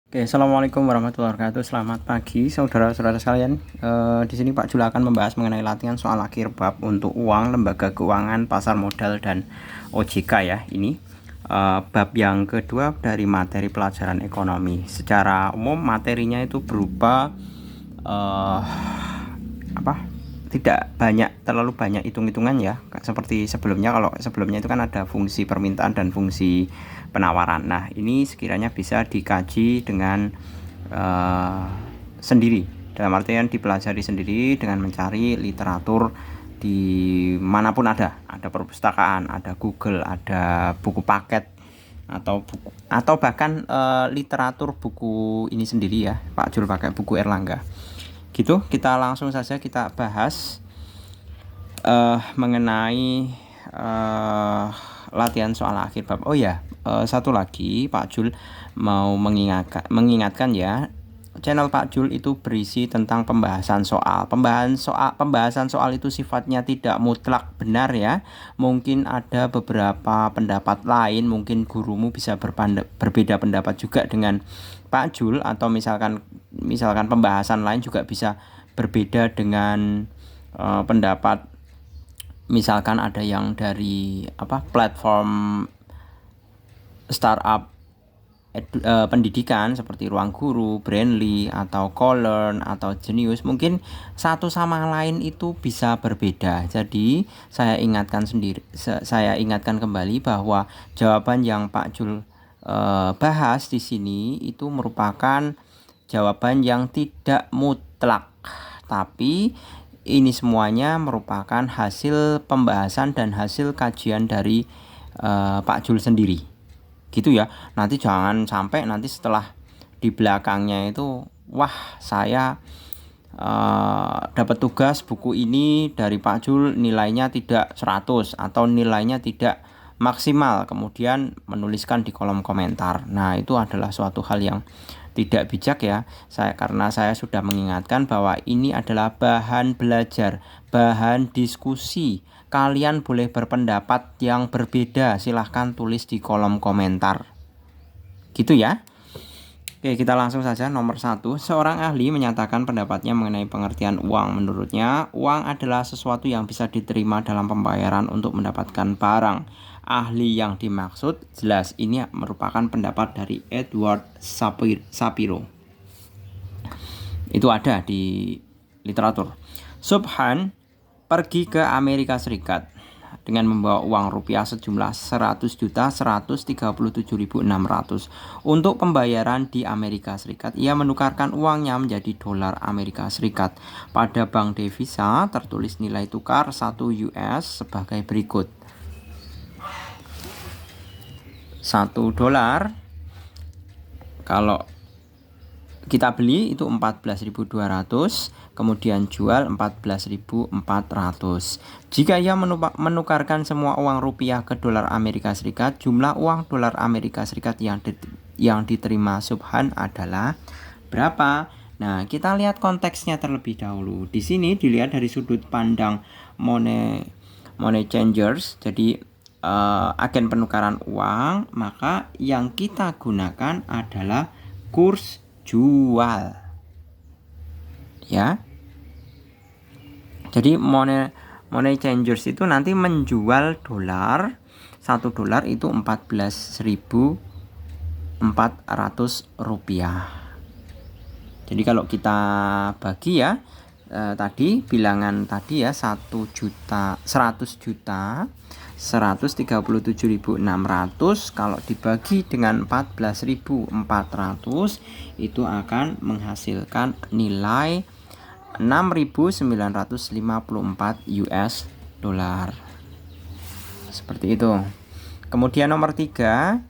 Oke, assalamualaikum warahmatullahi wabarakatuh. Selamat pagi, saudara-saudara sekalian. Di sini Pak Jul akan membahas mengenai latihan soal akhir bab untuk uang, lembaga keuangan, pasar modal, dan OJK ya. Ini bab yang kedua dari materi pelajaran ekonomi. Secara umum materinya itu berupa apa? Tidak terlalu banyak hitung-hitungan ya. Seperti sebelumnya, kalau sebelumnya itu kan ada fungsi permintaan dan fungsi penawaran. Nah, ini sekiranya bisa dikaji dengan sendiri, dalam artian dipelajari sendiri dengan mencari literatur di manapun ada perpustakaan, ada Google, ada buku paket atau bahkan literatur buku ini sendiri ya. Pak Jul pakai buku Erlangga. Gitu, kita langsung saja kita bahas mengenai latihan soal akhir bab. Oh ya, satu lagi Pak Jul mau mengingatkan ya, channel Pak Jul itu berisi tentang pembahasan soal. Pembahasan soal itu sifatnya tidak mutlak benar ya. Mungkin ada beberapa pendapat lain, mungkin gurumu bisa berbeda pendapat juga dengan Pak Jul, atau misalkan pembahasan lain juga bisa berbeda dengan pendapat. Misalkan ada yang dari platform startup pendidikan seperti Ruang Guru, Brandly, atau Colearn, atau Genius, mungkin satu sama lain itu bisa berbeda. Jadi saya ingatkan kembali bahwa jawaban yang Pak Jul bahas di sini itu merupakan jawaban yang tidak mutlak, tapi ini semuanya merupakan hasil pembahasan dan hasil kajian dari Pak Jul sendiri. Gitu ya. Nanti jangan sampai nanti setelah di belakangnya itu, wah saya dapat tugas buku ini dari Pak Jul nilainya tidak 100 atau nilainya tidak maksimal, kemudian menuliskan di kolom komentar. Nah, itu adalah suatu hal yang tidak bijak ya. Karena saya sudah mengingatkan bahwa ini adalah bahan belajar, bahan diskusi. Kalian boleh berpendapat yang berbeda, silahkan tulis di kolom komentar. Gitu ya. Oke, kita langsung saja. Nomor 1, seorang ahli menyatakan pendapatnya mengenai pengertian uang. Menurutnya, uang adalah sesuatu yang bisa diterima dalam pembayaran untuk mendapatkan barang. Ahli yang dimaksud jelas ini merupakan pendapat dari Edward Shapiro. Itu ada di literatur. Subhan pergi ke Amerika Serikat dengan membawa uang rupiah sejumlah 100.137.600 untuk pembayaran di Amerika Serikat. Ia menukarkan uangnya menjadi dolar Amerika Serikat. Pada bank devisa tertulis nilai tukar 1 US sebagai berikut. 1 dolar kalau kita beli itu 14.200, kemudian jual 14.400. Jika ia menukarkan semua uang rupiah ke dolar Amerika Serikat, jumlah uang dolar Amerika Serikat yang diterima Subhan adalah berapa? Nah, kita lihat konteksnya terlebih dahulu. Di sini dilihat dari sudut pandang money changers, jadi agen penukaran uang, maka yang kita gunakan adalah kurs jual ya. Jadi money changers itu nanti menjual dolar. 1 dolar itu 14.400 rupiah. Jadi kalau kita bagi ya, tadi bilangan tadi ya, 100 juta 137.600 kalau dibagi dengan 14.400 itu akan menghasilkan nilai 6.954 US dolar. Seperti itu. Kemudian nomor 3.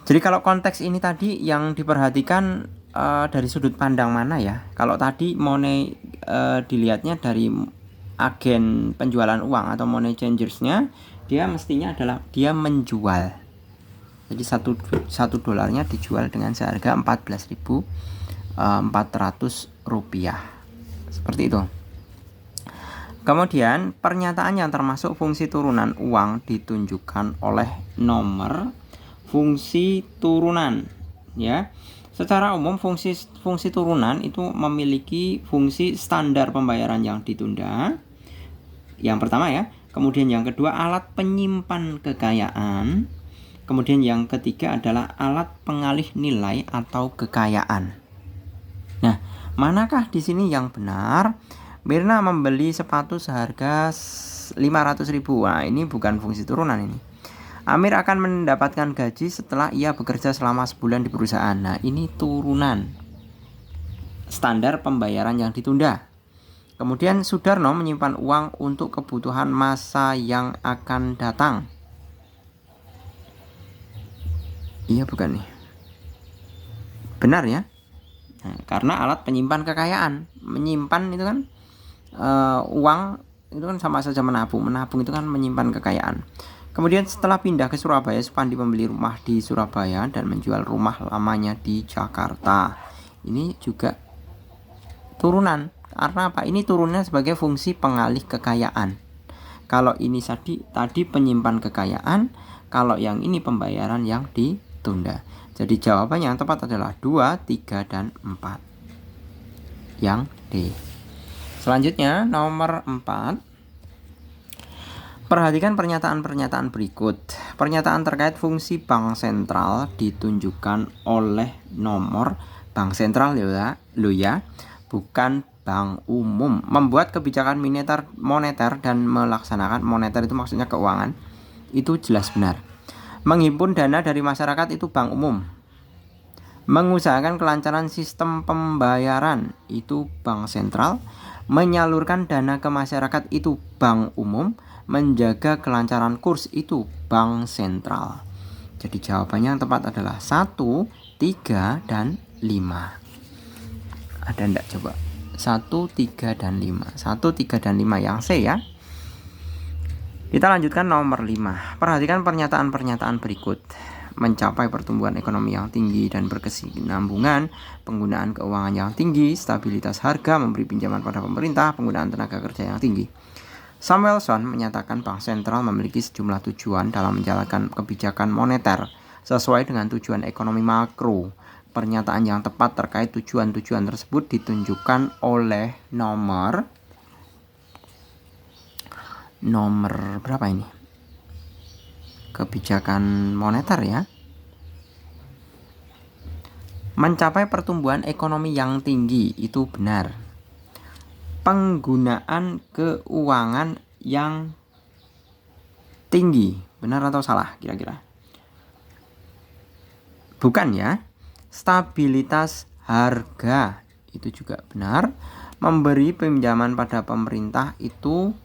Jadi kalau konteks ini tadi yang diperhatikan dari sudut pandang mana ya? Kalau tadi money dilihatnya dari agen penjualan uang atau money changersnya, dia mestinya adalah dia menjual. Jadi satu dolarnya dijual dengan seharga 14.400 rupiah. Seperti itu. Kemudian pernyataan yang termasuk fungsi turunan uang ditunjukkan oleh nomor fungsi turunan. ya. Secara umum fungsi turunan itu memiliki fungsi standar pembayaran yang ditunda. Yang pertama ya. Kemudian yang kedua alat penyimpan kekayaan. Kemudian yang ketiga adalah alat pengalih nilai atau kekayaan. Nah, manakah di sini yang benar? Mirna membeli sepatu seharga 500.000. Nah, ini bukan fungsi turunan ini. Amir akan mendapatkan gaji setelah ia bekerja selama sebulan di perusahaan. Nah, ini turunan. Standar pembayaran yang ditunda. Kemudian Sudarno menyimpan uang untuk kebutuhan masa yang akan datang. Iya bukan nih? Benar ya? Nah, karena alat penyimpan kekayaan. Menyimpan itu kan uang itu kan sama saja menabung. Menabung itu kan menyimpan kekayaan. Kemudian setelah pindah ke Surabaya, Supandi membeli rumah di Surabaya dan menjual rumah lamanya di Jakarta. Ini juga turunan. Karena apa? Ini turunnya sebagai fungsi pengalih kekayaan. Kalau ini tadi penyimpan kekayaan, kalau yang ini pembayaran yang ditunda. Jadi jawabannya yang tepat adalah 2, 3, dan 4. Yang D. Selanjutnya nomor 4. Perhatikan pernyataan-pernyataan berikut. Pernyataan terkait fungsi bank sentral ditunjukkan oleh nomor bank sentral lo ya, bukan bank umum. Membuat kebijakan moneter dan melaksanakan moneter itu maksudnya keuangan. Itu jelas benar. Menghimpun dana dari masyarakat itu bank umum. Mengusahakan kelancaran sistem pembayaran itu bank sentral. Menyalurkan dana ke masyarakat itu bank umum. Menjaga kelancaran kurs itu bank sentral. Jadi jawabannya yang tepat adalah 1, 3, dan 5. Ada enggak coba? 1, 3, dan 5. 1, 3, dan 5 yang C ya. Kita lanjutkan nomor 5. Perhatikan pernyataan-pernyataan berikut. Mencapai pertumbuhan ekonomi yang tinggi dan berkesinambungan, penggunaan keuangan yang tinggi, stabilitas harga, memberi pinjaman pada pemerintah, penggunaan tenaga kerja yang tinggi. Samuelson menyatakan bank sentral memiliki sejumlah tujuan dalam menjalankan kebijakan moneter sesuai dengan tujuan ekonomi makro. Pernyataan yang tepat terkait tujuan-tujuan tersebut ditunjukkan oleh nomor berapa ini? Kebijakan moneter ya. Mencapai pertumbuhan ekonomi yang tinggi itu benar. Penggunaan keuangan yang tinggi, benar atau salah kira-kira? Bukan ya. Stabilitas harga itu juga benar. Memberi pinjaman pada pemerintah itu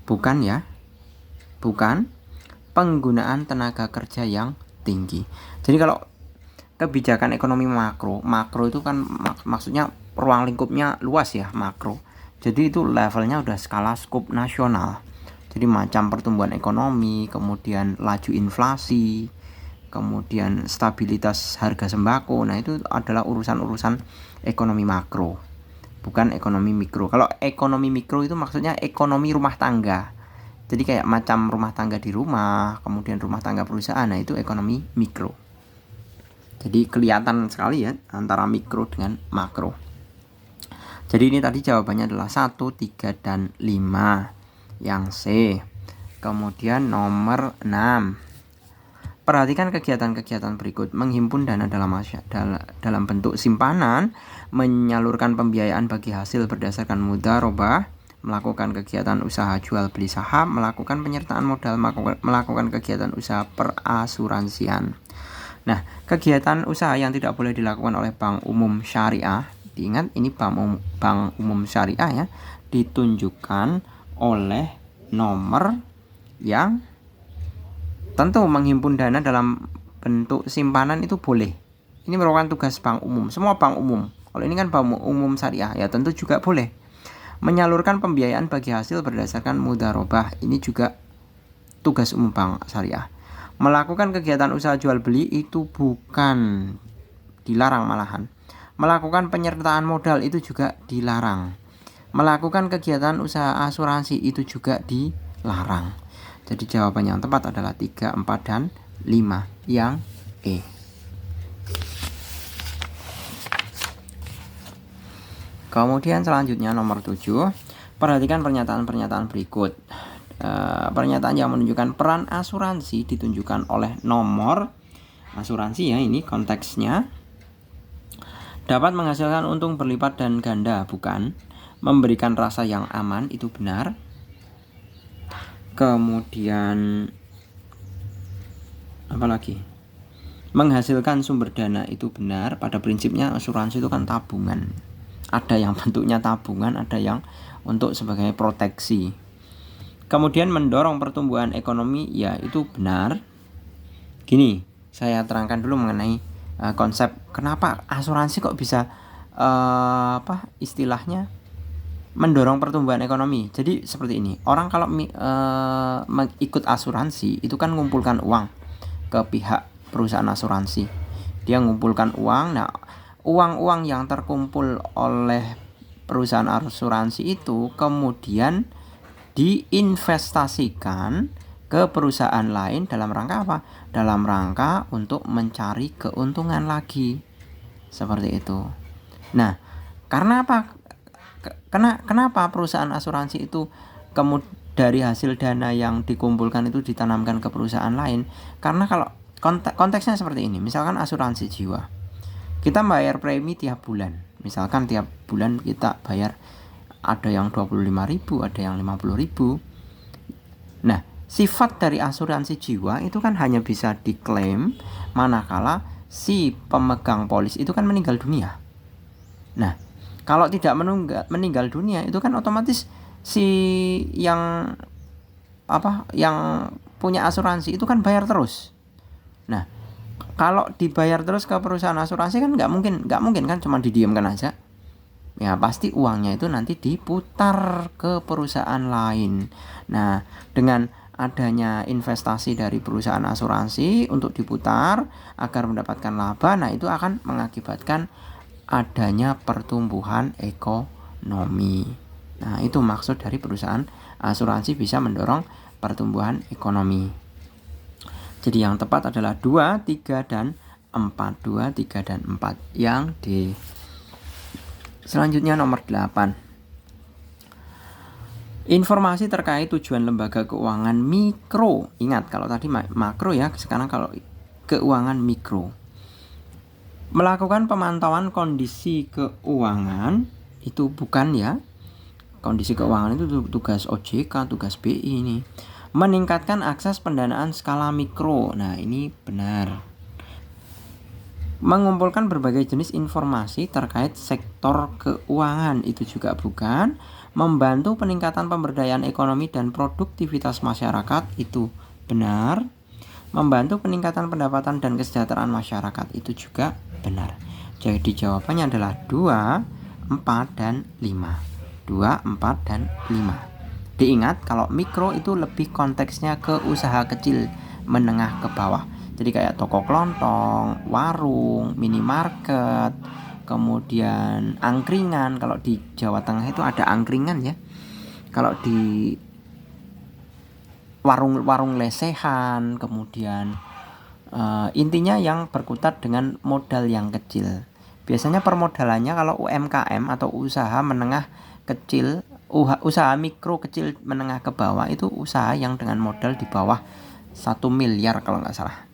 bukan ya. Bukan. Penggunaan tenaga kerja yang tinggi. Jadi kalau kebijakan ekonomi makro itu kan maksudnya ruang lingkupnya luas ya, makro. Jadi itu levelnya udah skala skop nasional. Jadi macam pertumbuhan ekonomi, kemudian laju inflasi, kemudian stabilitas harga sembako. Nah, itu adalah urusan-urusan ekonomi makro, bukan ekonomi mikro. Kalau ekonomi mikro itu maksudnya ekonomi rumah tangga. Jadi kayak macam rumah tangga di rumah, kemudian rumah tangga perusahaan. Nah, itu ekonomi mikro. Jadi kelihatan sekali ya antara mikro dengan makro. Jadi ini tadi jawabannya adalah 1, 3, dan 5 yang C. Kemudian nomor 6. Perhatikan kegiatan-kegiatan berikut. Menghimpun dana dalam bentuk simpanan, menyalurkan pembiayaan bagi hasil berdasarkan mudharabah, melakukan kegiatan usaha jual beli saham, melakukan penyertaan modal, melakukan kegiatan usaha perasuransian. Nah, kegiatan usaha yang tidak boleh dilakukan oleh bank umum syariah, diingat ini bank umum syariah ya, ditunjukkan oleh nomor yang tentu menghimpun dana dalam bentuk simpanan itu boleh. Ini merupakan tugas bank umum, semua bank umum. Kalau ini kan bank umum syariah ya tentu juga boleh. Menyalurkan pembiayaan bagi hasil berdasarkan mudharabah, ini juga tugas umum bank syariah. Melakukan kegiatan usaha jual beli itu bukan dilarang malahan. Melakukan penyertaan modal itu juga dilarang. Melakukan kegiatan usaha asuransi itu juga dilarang. Jadi jawaban yang tepat adalah 3, 4, dan 5 yang E. Kemudian selanjutnya nomor 7, perhatikan pernyataan-pernyataan berikut. Pernyataan yang menunjukkan peran asuransi ditunjukkan oleh nomor asuransi ya, ini konteksnya. Dapat menghasilkan untung berlipat dan ganda, bukan. Memberikan rasa yang aman, itu benar. Kemudian apa lagi? Menghasilkan sumber dana, itu benar. Pada prinsipnya asuransi itu kan tabungan. Ada yang bentuknya tabungan, ada yang untuk sebagai proteksi. Kemudian mendorong pertumbuhan ekonomi, ya itu benar. Gini, saya terangkan dulu mengenai konsep kenapa asuransi kok bisa istilahnya mendorong pertumbuhan ekonomi. Jadi seperti ini, orang kalau ikut asuransi itu kan mengumpulkan uang ke pihak perusahaan asuransi. Dia mengumpulkan uang. Nah, uang-uang yang terkumpul oleh perusahaan asuransi itu kemudian diinvestasikan ke perusahaan lain dalam rangka apa? Dalam rangka untuk mencari keuntungan lagi. Seperti itu. Nah, karena apa? Kenapa perusahaan asuransi itu dari hasil dana yang dikumpulkan itu ditanamkan ke perusahaan lain? Karena kalau konteksnya seperti ini, misalkan asuransi jiwa, kita bayar premi tiap bulan. Misalkan tiap bulan kita bayar, ada yang 25.000, ada yang 50.000. Nah, sifat dari asuransi jiwa itu kan hanya bisa diklaim manakala si pemegang polis itu kan meninggal dunia. Nah, kalau tidak meninggal dunia itu kan otomatis si yang punya asuransi itu kan bayar terus. Nah, kalau dibayar terus ke perusahaan asuransi kan nggak mungkin kan cuma didiamkan aja. Ya pasti uangnya itu nanti diputar ke perusahaan lain. Nah, dengan adanya investasi dari perusahaan asuransi untuk diputar agar mendapatkan laba, nah itu akan mengakibatkan adanya pertumbuhan ekonomi. Nah, itu maksud dari perusahaan asuransi bisa mendorong pertumbuhan ekonomi. Jadi yang tepat adalah 2, 3, dan 4. 2, 3, dan 4 yang D. Selanjutnya nomor 8. Informasi terkait tujuan lembaga keuangan mikro. Ingat, kalau tadi makro ya, sekarang kalau keuangan mikro. Melakukan pemantauan kondisi keuangan itu bukan ya. Kondisi keuangan itu tugas OJK, tugas BI ini. Meningkatkan akses pendanaan skala mikro. Nah, ini benar. Mengumpulkan berbagai jenis informasi terkait sektor keuangan, itu juga bukan. Membantu peningkatan pemberdayaan ekonomi dan produktivitas masyarakat, itu benar. Membantu peningkatan pendapatan dan kesejahteraan masyarakat, itu juga benar. Jadi jawabannya adalah 2, 4, dan 5. 2, 4, dan 5. Diingat kalau mikro itu lebih konteksnya ke usaha kecil menengah ke bawah. Jadi kayak toko kelontong, warung, minimarket, kemudian angkringan. Kalau di Jawa Tengah itu ada angkringan ya. Kalau di warung lesehan, kemudian intinya yang berkutat dengan modal yang kecil. Biasanya permodalannya kalau UMKM atau usaha menengah kecil, usaha mikro kecil menengah ke bawah itu usaha yang dengan modal di bawah 1 miliar kalau nggak salah.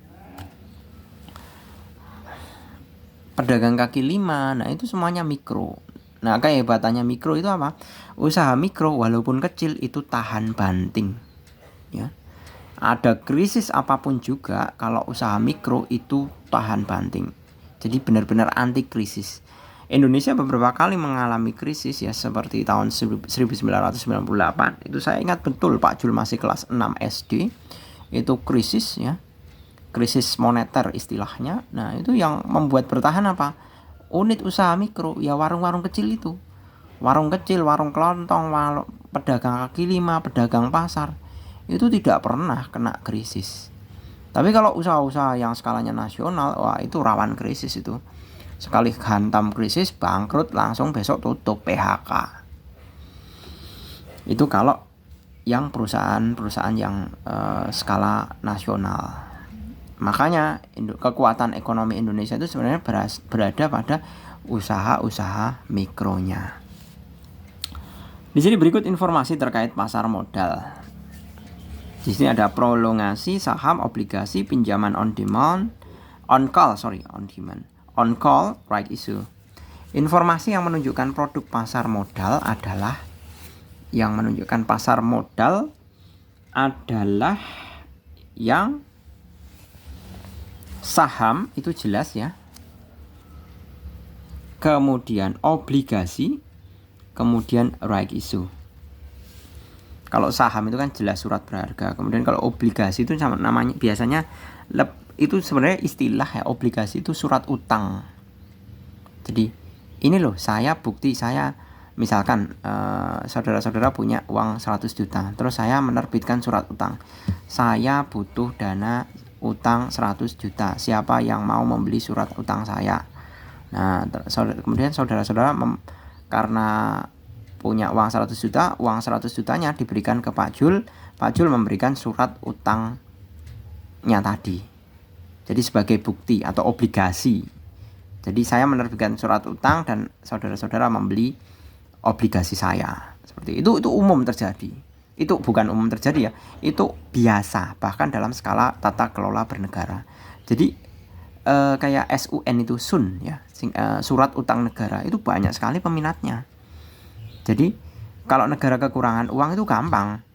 Pedagang kaki lima, nah itu semuanya mikro. Nah, kehebatannya mikro itu apa? Usaha mikro walaupun kecil itu tahan banting. Ya. Ada krisis apapun juga, kalau usaha mikro itu tahan banting. Jadi benar-benar anti krisis. Indonesia beberapa kali mengalami krisis ya, seperti tahun 1998. Itu saya ingat betul, Pak Jul masih kelas 6 SD. Itu krisis ya. Krisis moneter istilahnya. Nah, itu yang membuat bertahan apa? Unit usaha mikro, ya warung-warung kecil itu. Warung kecil, warung kelontong, pedagang kaki lima, pedagang pasar. Itu tidak pernah kena krisis. Tapi kalau usaha-usaha yang skalanya nasional, wah itu rawan krisis itu. Sekali hantam krisis, bangkrut, langsung besok tutup, PHK. Itu kalau yang perusahaan-perusahaan yang skala nasional. Makanya kekuatan ekonomi Indonesia itu sebenarnya berada pada usaha-usaha mikronya. Di sini berikut informasi terkait pasar modal. Di sini ada prolongasi saham, obligasi, pinjaman on demand, on call, right issue. Informasi yang menunjukkan produk pasar modal adalah yang saham itu jelas ya. Kemudian obligasi, kemudian right issue. Kalau saham itu kan jelas surat berharga. Kemudian kalau obligasi itu sama namanya biasanya itu sebenarnya istilah ya, obligasi itu surat utang. Jadi ini loh, saya bukti saya misalkan saudara-saudara punya uang 100 juta, terus saya menerbitkan surat utang. Saya butuh dana utang 100 juta. Siapa yang mau membeli surat utang saya? Nah, kemudian saudara-saudara karena punya uang 100 juta, uang 100 jutanya diberikan ke Pak Jul. Pak Jul memberikan surat utangnya tadi. Jadi sebagai bukti atau obligasi. Jadi saya menerbitkan surat utang dan saudara-saudara membeli obligasi saya. Seperti itu umum terjadi. Itu bukan umum terjadi ya. Itu biasa bahkan dalam skala tata kelola bernegara. Jadi kayak SUN itu SUN ya, surat utang negara itu banyak sekali peminatnya. Jadi kalau negara kekurangan uang itu gampang,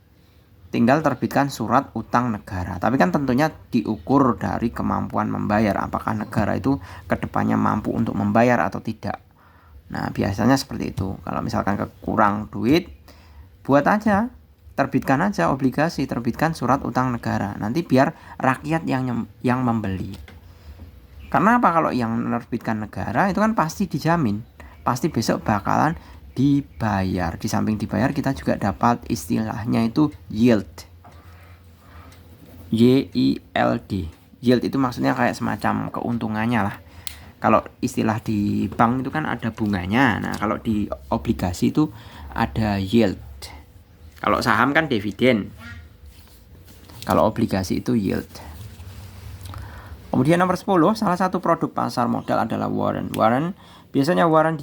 tinggal terbitkan surat utang negara. Tapi kan tentunya diukur dari kemampuan membayar, apakah negara itu kedepannya mampu untuk membayar atau tidak. Nah biasanya seperti itu. Kalau misalkan kekurang duit, buat aja, terbitkan aja obligasi, terbitkan surat utang negara. Nanti biar rakyat yang membeli. Karena apa? Kalau yang menerbitkan negara itu kan pasti dijamin, pasti besok bakalan dibayar. Di samping dibayar kita juga dapat istilahnya itu yield. YILD. Yield itu maksudnya kayak semacam keuntungannya lah. Kalau istilah di bank itu kan ada bunganya. Nah, kalau di obligasi itu ada yield. Kalau saham kan dividen. Kalau obligasi itu yield. Kemudian nomor 10, salah satu produk pasar modal adalah warrant. Biasanya warrant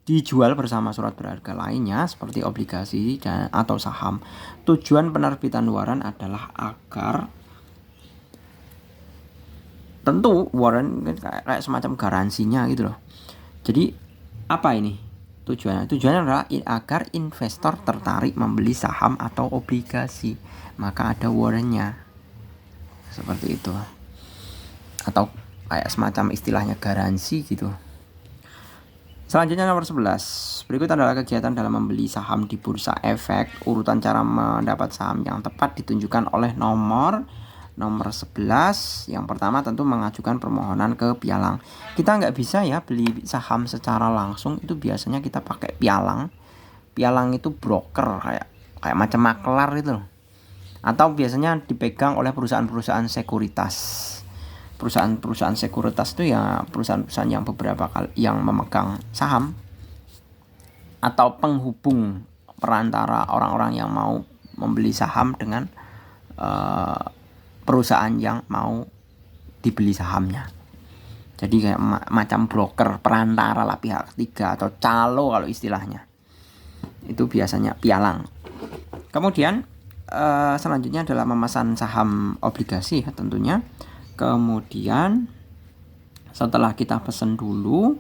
dijual bersama surat berharga lainnya seperti obligasi atau saham. Tujuan penerbitan warrant adalah agar tentu warrant kayak semacam garansinya gitu loh. Jadi apa ini tujuannya? Tujuannya adalah agar investor tertarik membeli saham atau obligasi. Maka ada warrantnya. Seperti itu. Atau kayak semacam istilahnya garansi gitu. Selanjutnya nomor 11. Berikut adalah kegiatan dalam membeli saham di bursa efek. Urutan cara mendapat saham yang tepat ditunjukkan oleh nomor 11. Yang pertama tentu mengajukan permohonan ke pialang. Kita nggak bisa ya beli saham secara langsung, itu biasanya kita pakai pialang. Pialang itu broker kayak macam makelar itu loh. Atau biasanya dipegang oleh perusahaan-perusahaan sekuritas. Perusahaan-perusahaan sekuritas itu ya perusahaan-perusahaan yang beberapa kali yang memegang saham atau penghubung perantara orang-orang yang mau membeli saham dengan perusahaan yang mau dibeli sahamnya. Jadi kayak macam broker, perantara lah, pihak ketiga atau calo kalau istilahnya. Itu biasanya pialang. Kemudian selanjutnya adalah memesan saham obligasi ya, tentunya. Kemudian setelah kita pesan dulu,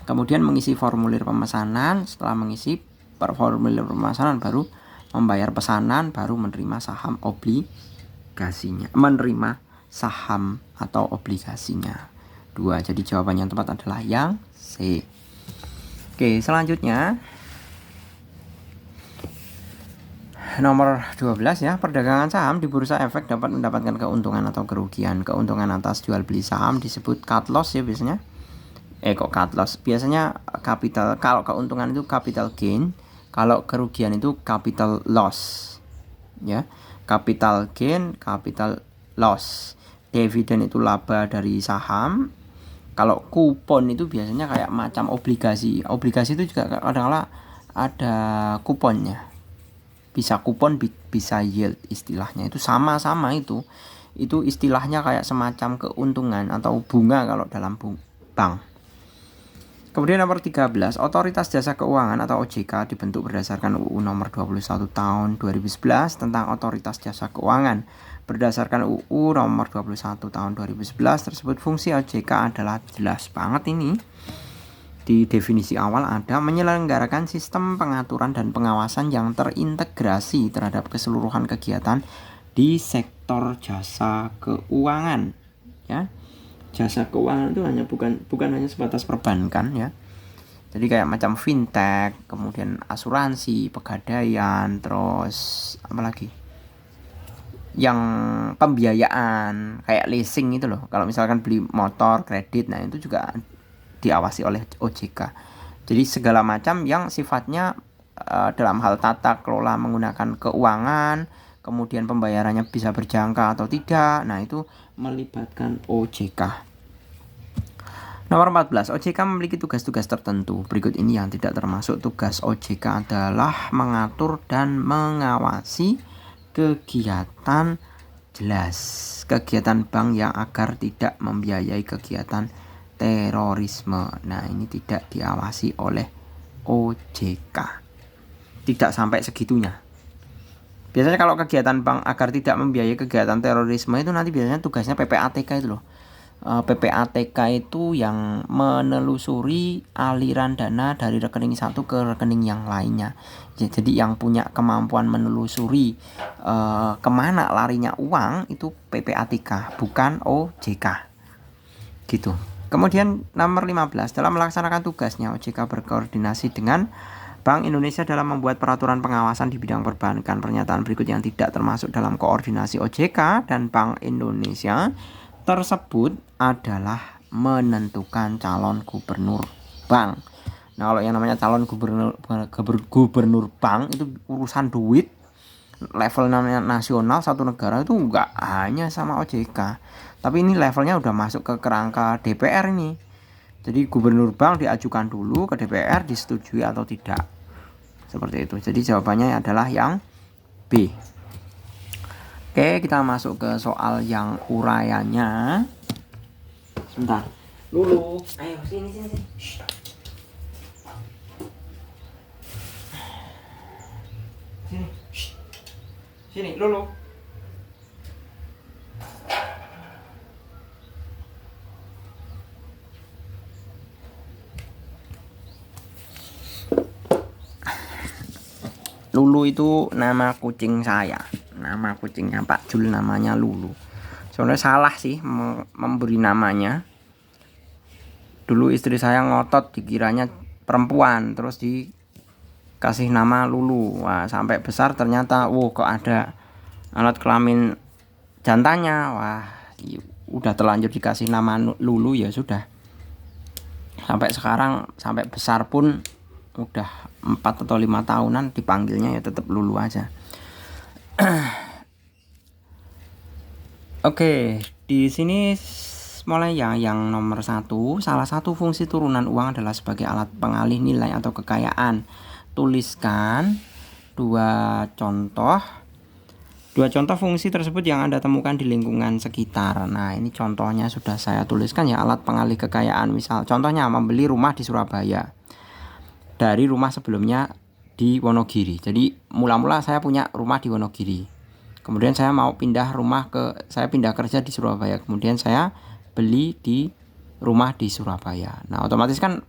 kemudian mengisi formulir pemesanan. Setelah mengisi formulir pemesanan baru membayar pesanan, baru menerima saham obligasinya, menerima saham atau obligasinya. 2. Jadi jawaban yang tepat adalah yang C. Oke, selanjutnya nomor 12 ya, perdagangan saham di bursa efek dapat mendapatkan keuntungan atau kerugian. Keuntungan atas jual beli saham disebut cut loss ya biasanya. Cut loss. Biasanya capital, kalau keuntungan itu capital gain, kalau kerugian itu capital loss. Ya. Capital gain, capital loss. Dividen itu laba dari saham. Kalau kupon itu biasanya kayak macam obligasi. Obligasi itu juga kadang-kadang ada kuponnya. Bisa kupon, bisa yield istilahnya. Itu sama-sama itu istilahnya kayak semacam keuntungan atau bunga kalau dalam bank. Kemudian nomor 13, Otoritas Jasa Keuangan atau OJK dibentuk berdasarkan UU nomor 21 tahun 2011 tentang Otoritas Jasa Keuangan. Berdasarkan UU nomor 21 tahun 2011 tersebut, fungsi OJK adalah jelas banget ini. Di definisi awal ada menyelenggarakan sistem pengaturan dan pengawasan yang terintegrasi terhadap keseluruhan kegiatan di sektor jasa keuangan, ya. Jasa keuangan itu bukan hanya sebatas perbankan, ya. Jadi kayak macam fintech, kemudian asuransi, pegadaian, terus apa lagi? Yang pembiayaan kayak leasing itu loh. Kalau misalkan beli motor kredit, nah itu juga diawasi oleh OJK. Jadi segala macam yang sifatnya dalam hal tata kelola menggunakan keuangan, kemudian pembayarannya bisa berjangka atau tidak, nah itu melibatkan OJK. Nomor 14, OJK memiliki tugas-tugas tertentu. Berikut ini yang tidak termasuk tugas OJK adalah mengatur dan mengawasi kegiatan bank yang agar tidak membiayai kegiatan terorisme. Nah, ini tidak diawasi oleh OJK. Tidak sampai segitunya. Biasanya kalau kegiatan bank agar tidak membiayai kegiatan terorisme itu nanti biasanya tugasnya PPATK itu loh. PPATK itu yang menelusuri aliran dana dari rekening satu ke rekening yang lainnya. Jadi yang punya kemampuan menelusuri kemana larinya uang itu PPATK, bukan OJK. Gitu. Kemudian nomor 15, dalam melaksanakan tugasnya OJK berkoordinasi dengan Bank Indonesia dalam membuat peraturan pengawasan di bidang perbankan. Pernyataan berikut yang tidak termasuk dalam koordinasi OJK dan Bank Indonesia tersebut adalah menentukan calon gubernur bank. Nah, kalau yang namanya calon gubernur bank itu urusan duit level nasional satu negara itu enggak hanya sama OJK. Tapi ini levelnya udah masuk ke kerangka DPR ini. Jadi gubernur bank diajukan dulu ke DPR, disetujui atau tidak. Seperti itu. Jadi jawabannya adalah yang B. Oke, kita masuk ke soal yang uraiannya. Sebentar. Lulu, ayo sini. Sini, Lulu. Lulu itu nama kucing saya. Nama kucingnya Pak Jul namanya Lulu. Sebenarnya salah sih memberi namanya. Dulu istri saya ngotot dikiranya perempuan, terus dikasih nama Lulu. Wah, sampai besar ternyata kok ada alat kelamin jantannya. Wah, udah terlanjur dikasih nama Lulu, ya sudah. Sampai sekarang, sampai besar pun udah 4 atau 5 tahunan dipanggilnya ya tetap Lulu aja. Oke, di sini mulai ya yang nomor 1. Salah satu fungsi turunan uang adalah sebagai alat pengalih nilai atau kekayaan. Tuliskan dua contoh fungsi tersebut yang Anda temukan di lingkungan sekitar. Nah, ini contohnya sudah saya tuliskan ya, alat pengalih kekayaan. Misal contohnya membeli rumah di Surabaya dari rumah sebelumnya di Wonogiri. Jadi mula-mula saya punya rumah di Wonogiri. Kemudian saya mau saya pindah kerja di Surabaya. Kemudian saya beli di rumah di Surabaya. Nah, otomatis kan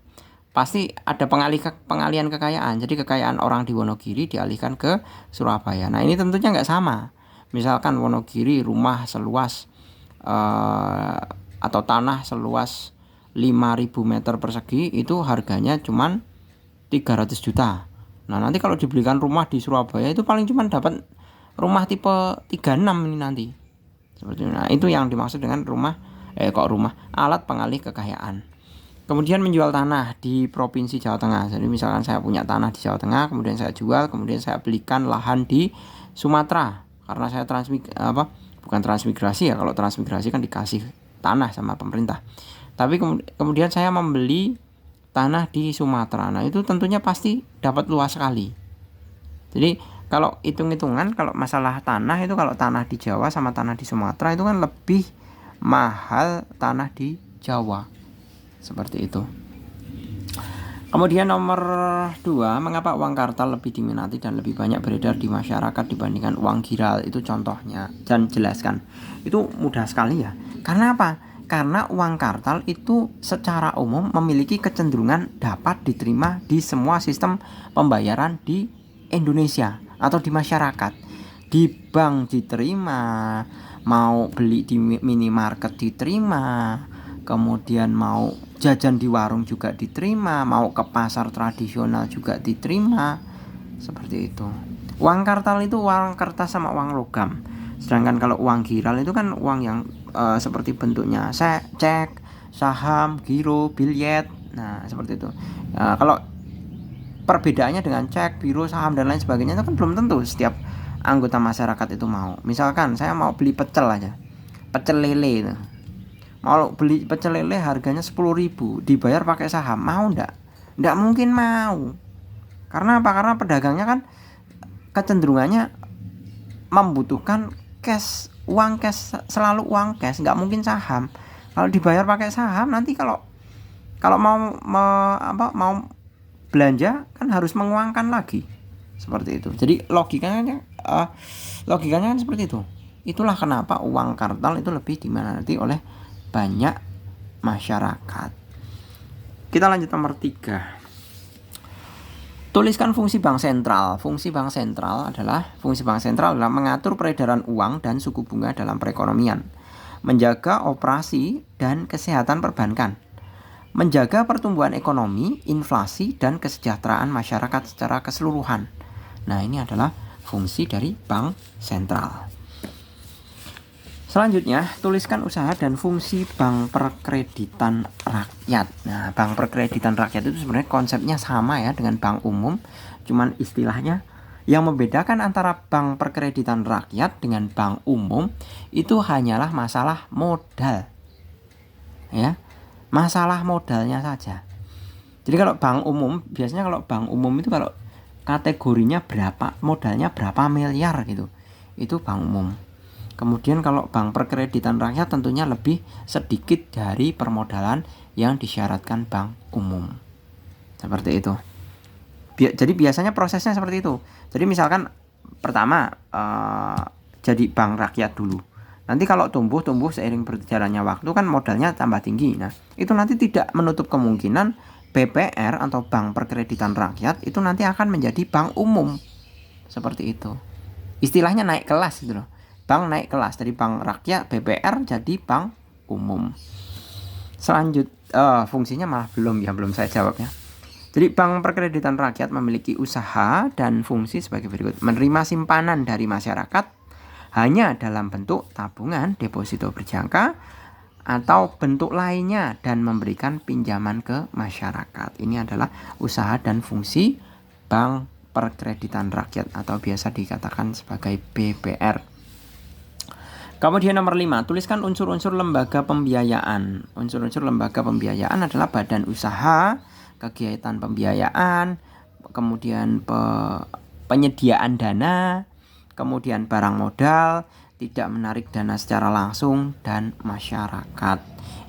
pasti ada pengalihan kekayaan. Jadi kekayaan orang di Wonogiri dialihkan ke Surabaya. Nah, ini tentunya nggak sama. Misalkan Wonogiri rumah seluas atau tanah seluas 5.000 meter persegi itu harganya cuman 300 juta. Nah, nanti kalau dibelikan rumah di Surabaya itu paling cuman dapat rumah tipe 36 ini nanti. Seperti itu. Nah, itu yang dimaksud dengan alat pengalih kekayaan. Kemudian menjual tanah di Provinsi Jawa Tengah. Jadi misalkan saya punya tanah di Jawa Tengah, kemudian saya jual, kemudian saya belikan lahan di Sumatera. Karena saya bukan transmigrasi ya. Kalau transmigrasi kan dikasih tanah sama pemerintah. Tapi kemudian saya membeli tanah di Sumatera. Nah, itu tentunya pasti dapat luas sekali. Jadi kalau hitung-hitungan, kalau masalah tanah itu, kalau tanah di Jawa sama tanah di Sumatera itu kan lebih mahal tanah di Jawa. Seperti itu. Kemudian nomor 2, mengapa uang kartal lebih diminati dan lebih banyak beredar di masyarakat dibandingkan uang giral? Itu contohnya dan jelaskan. Itu mudah sekali ya. Karena apa? Karena uang kartal itu secara umum memiliki kecenderungan dapat diterima di semua sistem pembayaran di Indonesia atau di masyarakat. Di bank diterima, mau beli di minimarket diterima, kemudian mau jajan di warung juga diterima, mau ke pasar tradisional juga diterima, seperti itu. Uang kartal itu uang kertas sama uang logam. Sedangkan kalau uang giral itu kan uang yang seperti bentuknya cek, saham, giro, bilet. Nah, seperti itu. Kalau perbedaannya dengan cek, biro, saham dan lain sebagainya itu kan belum tentu setiap anggota masyarakat itu mau. Misalkan saya mau beli pecel aja, pecel lele itu. Mau beli pecel lele harganya 10.000, dibayar pakai saham, mau ndak? Ndak mungkin mau. Karena apa? Karena pedagangnya kan kecenderungannya membutuhkan cash, uang cash, selalu uang cash, nggak mungkin saham. Kalau dibayar pakai saham nanti kalau mau belanja kan harus menguangkan lagi, seperti itu. Jadi logikanya kan seperti itu. Itulah kenapa uang kartal itu lebih diminati oleh banyak masyarakat. Kita lanjut nomor 3. Tuliskan fungsi bank sentral. Fungsi bank sentral adalah mengatur peredaran uang dan suku bunga dalam perekonomian, menjaga operasi dan kesehatan perbankan, menjaga pertumbuhan ekonomi, inflasi, dan kesejahteraan masyarakat secara keseluruhan. Nah, ini adalah fungsi dari bank sentral. Selanjutnya, tuliskan usaha dan fungsi bank perkreditan rakyat. Nah, bank perkreditan rakyat itu sebenarnya konsepnya sama ya dengan bank umum, cuman istilahnya yang membedakan antara bank perkreditan rakyat dengan bank umum itu hanyalah masalah modal. Ya, masalah modalnya saja. Jadi kalau bank umum, biasanya kalau bank umum itu kalau kategorinya berapa, modalnya berapa miliar gitu, itu bank umum. Kemudian kalau bank perkreditan rakyat tentunya lebih sedikit dari permodalan yang disyaratkan bank umum. Seperti itu. Jadi biasanya prosesnya seperti itu. Jadi misalkan pertama jadi bank rakyat dulu. Nanti kalau tumbuh seiring berjalannya waktu kan modalnya tambah tinggi. Nah, itu nanti tidak menutup kemungkinan BPR atau bank perkreditan rakyat itu nanti akan menjadi bank umum. Seperti itu. Istilahnya naik kelas gitu loh. Bank naik kelas dari bank rakyat BPR jadi bank umum. Fungsinya malah belum saya jawab ya. Jadi bank perkreditan rakyat memiliki usaha dan fungsi sebagai berikut: menerima simpanan dari masyarakat hanya dalam bentuk tabungan, deposito berjangka, atau bentuk lainnya dan memberikan pinjaman ke masyarakat. Ini adalah usaha dan fungsi bank perkreditan rakyat atau biasa dikatakan sebagai BPR. Kemudian nomor 5, tuliskan unsur-unsur lembaga pembiayaan. Unsur-unsur lembaga pembiayaan adalah badan usaha, kegiatan pembiayaan, kemudian penyediaan dana, kemudian barang modal, tidak menarik dana secara langsung, dan masyarakat.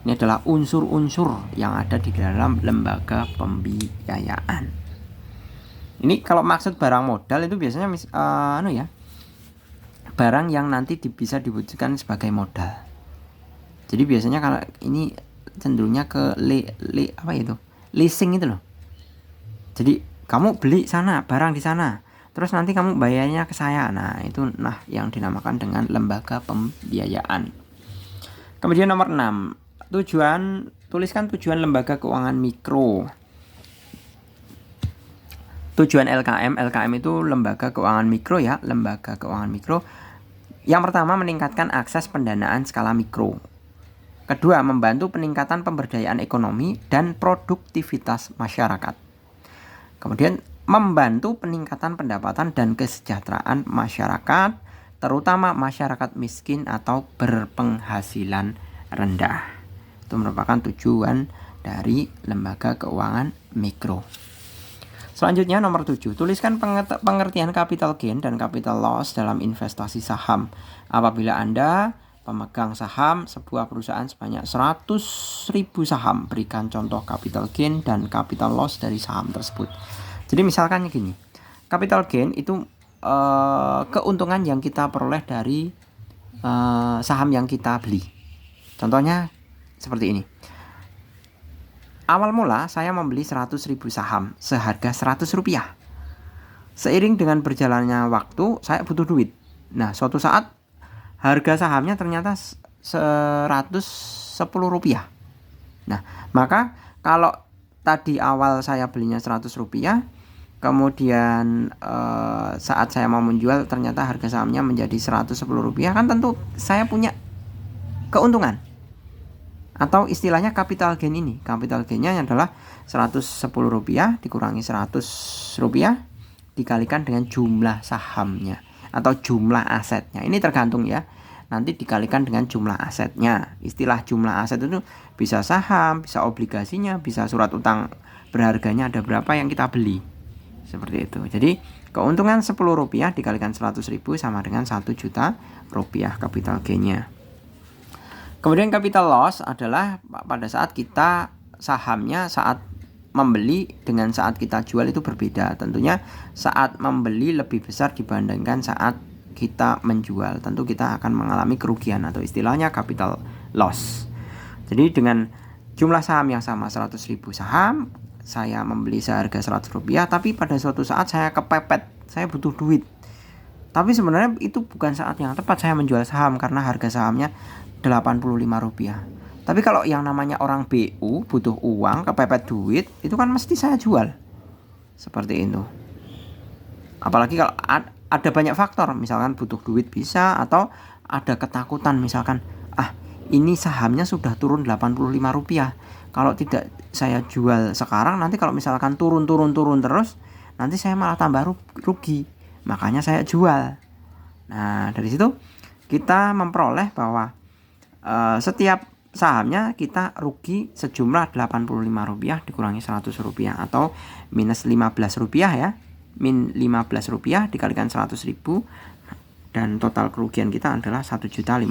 Ini adalah unsur-unsur yang ada di dalam lembaga pembiayaan. Ini kalau maksud barang modal itu biasanya barang yang nanti bisa diwujudkan sebagai modal. Jadi biasanya kalau ini cenderungnya ke leasing itu loh. Jadi kamu beli sana, barang di sana, terus nanti kamu bayarnya ke saya. Nah, itu yang dinamakan dengan lembaga pembiayaan. Kemudian nomor 6, tuliskan tujuan lembaga keuangan mikro. Tujuan LKM itu lembaga keuangan mikro ya, lembaga keuangan mikro. Yang pertama, meningkatkan akses pendanaan skala mikro. Kedua, membantu peningkatan pemberdayaan ekonomi dan produktivitas masyarakat. Kemudian, membantu peningkatan pendapatan dan kesejahteraan masyarakat, terutama masyarakat miskin atau berpenghasilan rendah. Itu merupakan tujuan dari lembaga keuangan mikro. Selanjutnya nomor 7, tuliskan pengertian capital gain dan capital loss dalam investasi saham. Apabila Anda pemegang saham sebuah perusahaan sebanyak 100.000 saham. Berikan contoh capital gain dan capital loss dari saham tersebut. Jadi misalkan gini, capital gain itu keuntungan yang kita peroleh dari saham yang kita beli. Contohnya seperti ini. Awal mula saya membeli 100.000 saham seharga Rp100. Seiring dengan berjalannya waktu, saya butuh duit. Nah, suatu saat harga sahamnya ternyata Rp110. Nah, maka kalau tadi awal saya belinya Rp100, kemudian saat saya mau menjual ternyata harga sahamnya menjadi Rp110, kan tentu saya punya keuntungan. Atau istilahnya capital gain ini. Capital gainnya adalah Rp110 dikurangi Rp100 dikalikan dengan jumlah sahamnya atau jumlah asetnya. Ini tergantung ya. Nanti dikalikan dengan jumlah asetnya. Istilah jumlah aset itu bisa saham, bisa obligasinya, bisa surat utang berharganya ada berapa yang kita beli. Seperti itu. Jadi keuntungan Rp10 dikalikan 100.000 sama dengan Rp1 juta capital gainnya. Kemudian capital loss adalah pada saat kita sahamnya saat membeli dengan saat kita jual itu berbeda. Tentunya saat membeli lebih besar dibandingkan saat kita menjual. Tentu kita akan mengalami kerugian atau istilahnya capital loss. Jadi dengan jumlah saham yang sama 100.000 saham, saya membeli seharga Rp100, tapi pada suatu saat saya kepepet, saya butuh duit. Tapi sebenarnya itu bukan saat yang tepat saya menjual saham karena harga sahamnya Rp85. Tapi kalau yang namanya orang BU butuh uang, kepepet duit, itu kan mesti saya jual. Seperti itu. Apalagi kalau ada banyak faktor, misalkan butuh duit bisa, atau ada ketakutan misalkan, ini sahamnya sudah turun Rp85. Kalau tidak saya jual sekarang, nanti kalau misalkan turun terus, nanti saya malah tambah rugi. Makanya saya jual. Nah, dari situ kita memperoleh bahwa setiap sahamnya kita rugi sejumlah Rp85 dikurangi Rp100 atau minus Rp15 ya. Min Rp15 dikalikan 100.000 dan total kerugian kita adalah Rp1.500.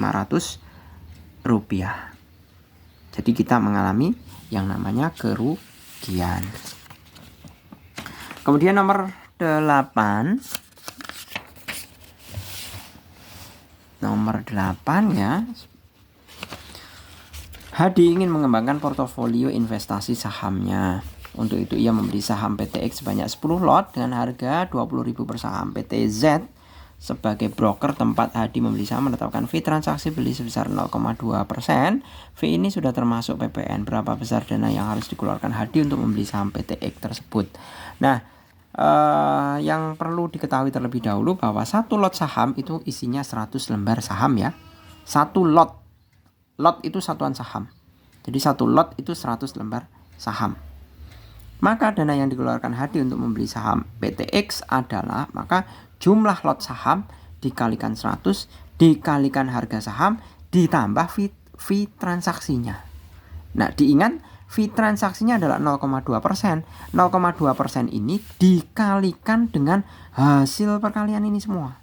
Jadi kita mengalami yang namanya kerugian. Kemudian nomor 8 ya. Hadi ingin mengembangkan portofolio investasi sahamnya. Untuk itu ia membeli saham PTX sebanyak 10 lot dengan harga Rp20.000 per saham. PTZ sebagai broker tempat Hadi membeli saham menetapkan fee transaksi beli sebesar 0,2%. Fee ini sudah termasuk PPN. Berapa besar dana yang harus dikeluarkan Hadi untuk membeli saham PTX tersebut? Nah, yang perlu diketahui terlebih dahulu bahwa satu lot saham itu isinya 100 lembar saham ya. Satu lot itu satuan saham. Jadi satu lot itu 100 lembar saham. Maka dana yang dikeluarkan Hadi untuk membeli saham PTX adalah maka jumlah lot saham dikalikan 100 dikalikan harga saham ditambah fee transaksinya. Nah, diingat fee transaksinya adalah 0,2%. 0,2% ini dikalikan dengan hasil perkalian ini semua.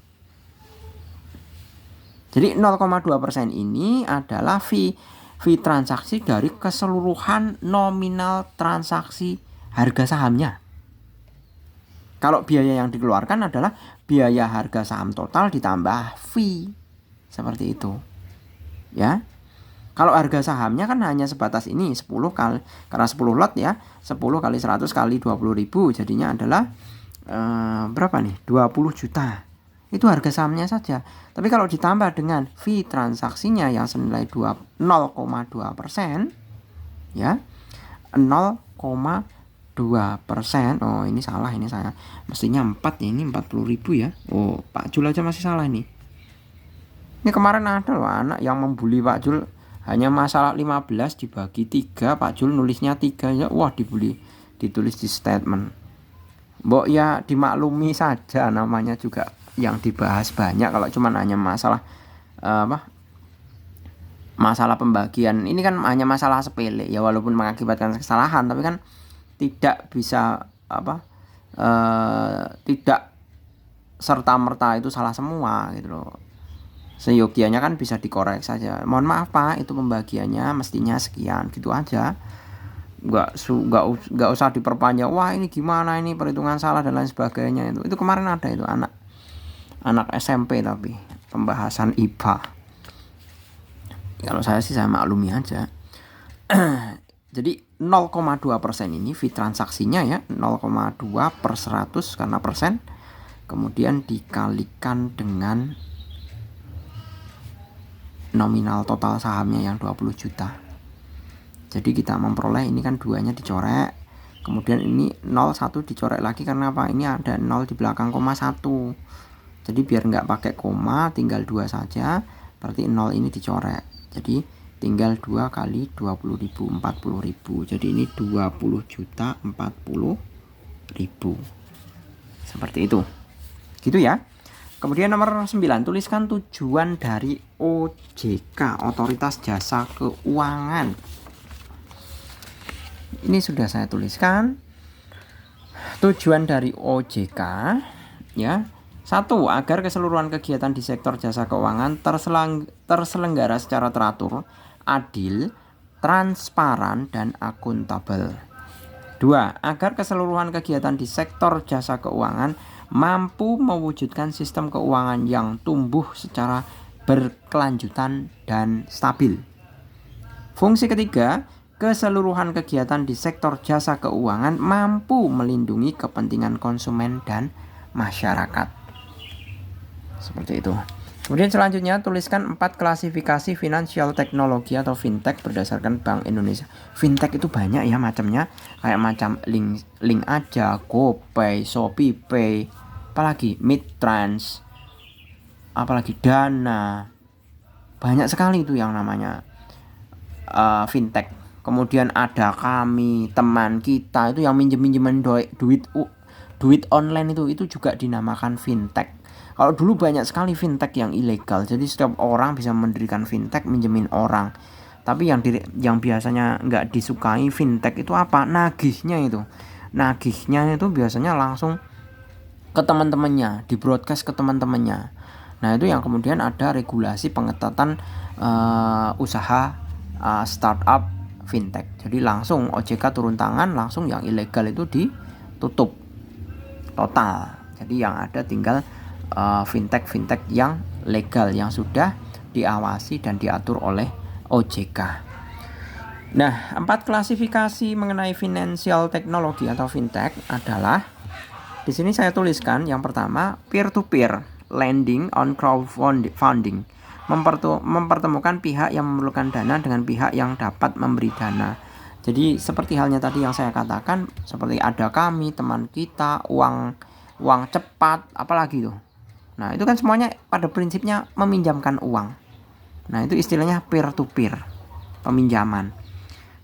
Jadi 0,2% ini adalah fee transaksi dari keseluruhan nominal transaksi harga sahamnya. Kalau biaya yang dikeluarkan adalah biaya harga saham total ditambah fee. Seperti itu. Ya. Kalau harga sahamnya kan hanya sebatas ini 10 kali, karena 10 lot ya, 10 kali 100 kali 20.000 jadinya adalah berapa nih? 20 juta. Itu harga sahamnya saja. Tapi kalau ditambah dengan fee transaksinya yang senilai 0,2%, ya 0,2%. Oh, ini salah ini saya. Mestinya 4 ya, ini 40.000 ya. Oh, Pak Jul aja masih salah ini. Ini kemarin ada loh anak yang membuli Pak Jul. Hanya masalah 15 dibagi 3, Pak Jul nulisnya 3 ya. Wah, ditulis di statement. Mbok ya dimaklumi saja, namanya juga yang dibahas banyak. Kalau cuma hanya masalah masalah pembagian ini kan hanya masalah sepele ya, walaupun mengakibatkan kesalahan tapi kan tidak bisa tidak serta merta itu salah semua gitu loh. Seyogianya kan bisa dikorek saja. Mohon maaf Pak, itu pembagiannya mestinya sekian, gitu aja. Nggak usah diperpanjang. Wah ini gimana ini perhitungan salah dan lain sebagainya itu. Itu kemarin ada itu anak SMP tapi pembahasan IPA. Kalau saya sih saya maklumi aja. Jadi 0,2% ini fee transaksinya ya 0,2 per 100 karena persen, kemudian dikalikan dengan nominal total sahamnya yang 20 juta. Jadi kita memperoleh ini kan duanya dicorek, kemudian ini 01 dicorek lagi karena apa? Ini ada 0 di belakang koma 1. Jadi biar nggak pakai koma, tinggal 2 saja, berarti 0 ini dicorek. Jadi tinggal 2 kali 20.000, 40.000. Jadi ini 20 juta 40.000. Seperti itu. Gitu ya. Kemudian nomor 9, tuliskan tujuan dari OJK, Otoritas Jasa Keuangan. Ini sudah saya tuliskan. Tujuan dari OJK ya. 1. Agar keseluruhan kegiatan di sektor jasa keuangan terselenggara secara teratur, adil, transparan, dan akuntabel. 2. Agar keseluruhan kegiatan di sektor jasa keuangan mampu mewujudkan sistem keuangan yang tumbuh secara berkelanjutan dan stabil. Fungsi ketiga, keseluruhan kegiatan di sektor jasa keuangan mampu melindungi kepentingan konsumen dan masyarakat. Seperti itu. Kemudian selanjutnya tuliskan 4 klasifikasi financial teknologi atau fintech berdasarkan Bank Indonesia. Fintech itu banyak ya macamnya, kayak macam link aja, GoPay, ShopeePay, apalagi Midtrans, apalagi Dana. Banyak sekali itu yang namanya fintech. Kemudian ada kami, teman kita itu yang minjem-minjeman duit online itu juga dinamakan fintech. Kalau dulu banyak sekali fintech yang ilegal, jadi setiap orang bisa mendirikan fintech minjemin orang. Tapi yang biasanya nggak disukai fintech itu apa? Nagihnya itu biasanya langsung ke teman-temannya, di broadcast ke teman-temannya. Nah itu yang kemudian ada regulasi pengetatan usaha startup fintech. Jadi langsung OJK turun tangan, langsung yang ilegal itu ditutup total. Jadi yang ada tinggal fintech yang legal yang sudah diawasi dan diatur oleh OJK. Nah, 4 klasifikasi mengenai financial technology atau fintech adalah di sini saya tuliskan yang pertama peer-to-peer lending on crowdfunding, mempertemukan pihak yang memerlukan dana dengan pihak yang dapat memberi dana. Jadi seperti halnya tadi yang saya katakan, seperti ada kami, teman kita, uang cepat, apalagi tuh. Nah itu kan semuanya pada prinsipnya meminjamkan uang. Nah itu istilahnya peer to peer, peminjaman.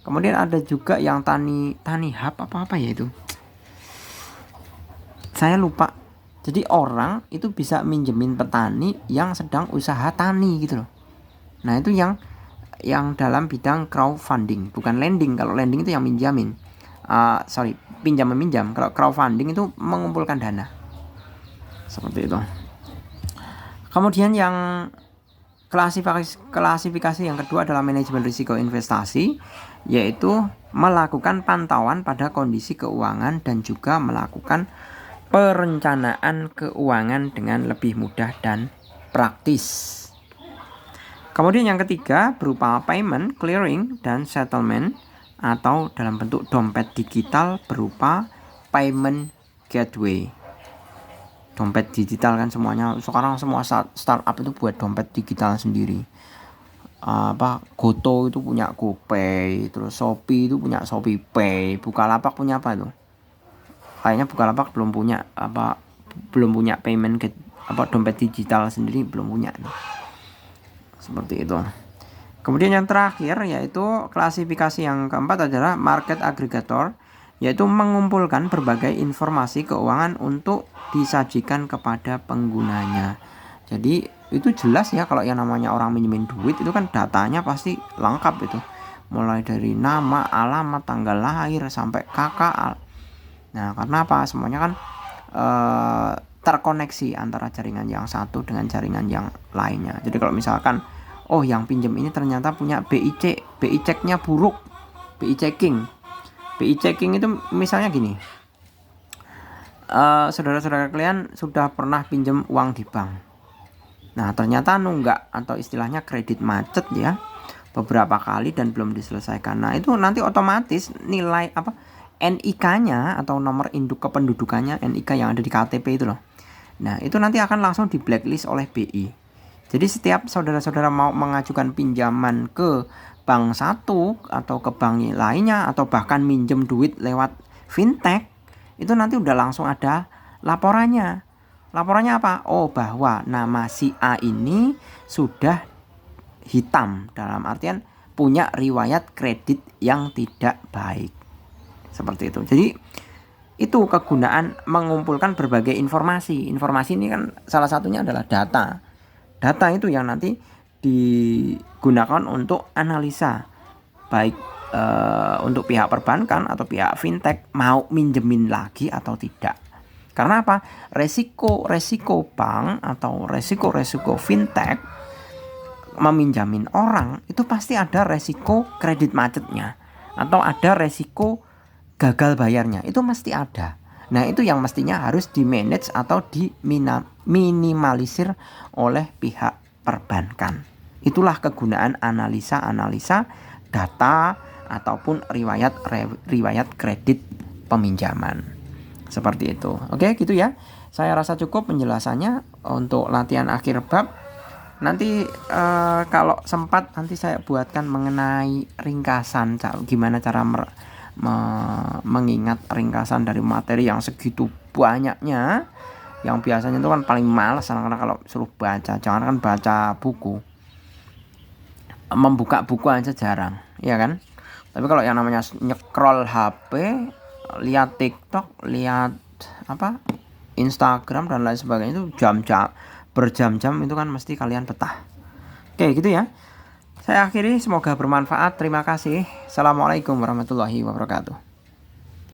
Kemudian ada juga yang tani hub apa ya itu, saya lupa. Jadi orang itu bisa minjemin petani yang sedang usaha tani gitu loh. Nah itu yang dalam bidang crowdfunding, bukan lending. Kalau lending itu yang minjamin, pinjam meminjam. Kalau crowdfunding itu mengumpulkan dana. Seperti itu. Kemudian yang klasifikasi yang kedua adalah manajemen risiko investasi, yaitu melakukan pantauan pada kondisi keuangan dan juga melakukan perencanaan keuangan dengan lebih mudah dan praktis. Kemudian yang ketiga berupa payment, clearing, dan settlement atau dalam bentuk dompet digital berupa payment gateway. Dompet digital kan semuanya sekarang, semua startup itu buat dompet digital sendiri. Goto itu punya GoPay, terus Shopee itu punya ShopeePay, Bukalapak punya apa itu? Kayaknya Bukalapak belum punya payment dompet digital sendiri, belum punya. Seperti itu. Kemudian yang terakhir yaitu klasifikasi yang keempat adalah market aggregator, yaitu mengumpulkan berbagai informasi keuangan untuk disajikan kepada penggunanya. Jadi itu jelas ya, kalau yang namanya orang minjemin duit itu kan datanya pasti lengkap itu, mulai dari nama, alamat, tanggal lahir sampai KK. Nah karena apa, semuanya kan terkoneksi antara jaringan yang satu dengan jaringan yang lainnya. Jadi kalau misalkan yang pinjam ini ternyata punya BI check-nya buruk, BI checking itu misalnya gini, saudara-saudara kalian sudah pernah pinjam uang di bank. Nah ternyata nunggak atau istilahnya kredit macet ya beberapa kali dan belum diselesaikan. Nah itu nanti otomatis nilai NIK-nya atau nomor induk kependudukannya, NIK yang ada di KTP itu loh. Nah itu nanti akan langsung di blacklist oleh BI. Jadi setiap saudara-saudara mau mengajukan pinjaman ke bank satu atau ke bank lainnya atau bahkan minjem duit lewat fintech, itu nanti udah langsung ada laporannya. Laporannya apa? Bahwa nama si A ini sudah hitam, dalam artian punya riwayat kredit yang tidak baik. Seperti itu. Jadi itu kegunaan mengumpulkan berbagai informasi. Informasi ini kan salah satunya adalah data. Data itu yang nanti digunakan untuk analisa, baik untuk pihak perbankan atau pihak fintech mau minjemin lagi atau tidak. Karena apa? Resiko bank atau resiko fintech meminjamin orang itu pasti ada resiko kredit macetnya atau ada resiko gagal bayarnya, itu mesti ada. Nah itu yang mestinya harus di manage atau diminimalisir oleh pihak perbankan. Itulah kegunaan analisa data ataupun riwayat kredit peminjaman. Seperti itu. Oke gitu ya. Saya rasa cukup penjelasannya untuk latihan akhir bab. Nanti kalau sempat nanti saya buatkan mengenai ringkasan, gimana cara mengingat ringkasan dari materi yang segitu banyaknya, yang biasanya itu kan paling malas karena kalau suruh baca, jangan kan baca buku, membuka buku aja jarang, ya kan. Tapi kalau yang namanya nyekrol HP, lihat TikTok, lihat Instagram dan lain sebagainya itu berjam-jam itu kan mesti kalian betah. Oke gitu ya. Saya akhiri, semoga bermanfaat. Terima kasih. Assalamualaikum warahmatullahi wabarakatuh.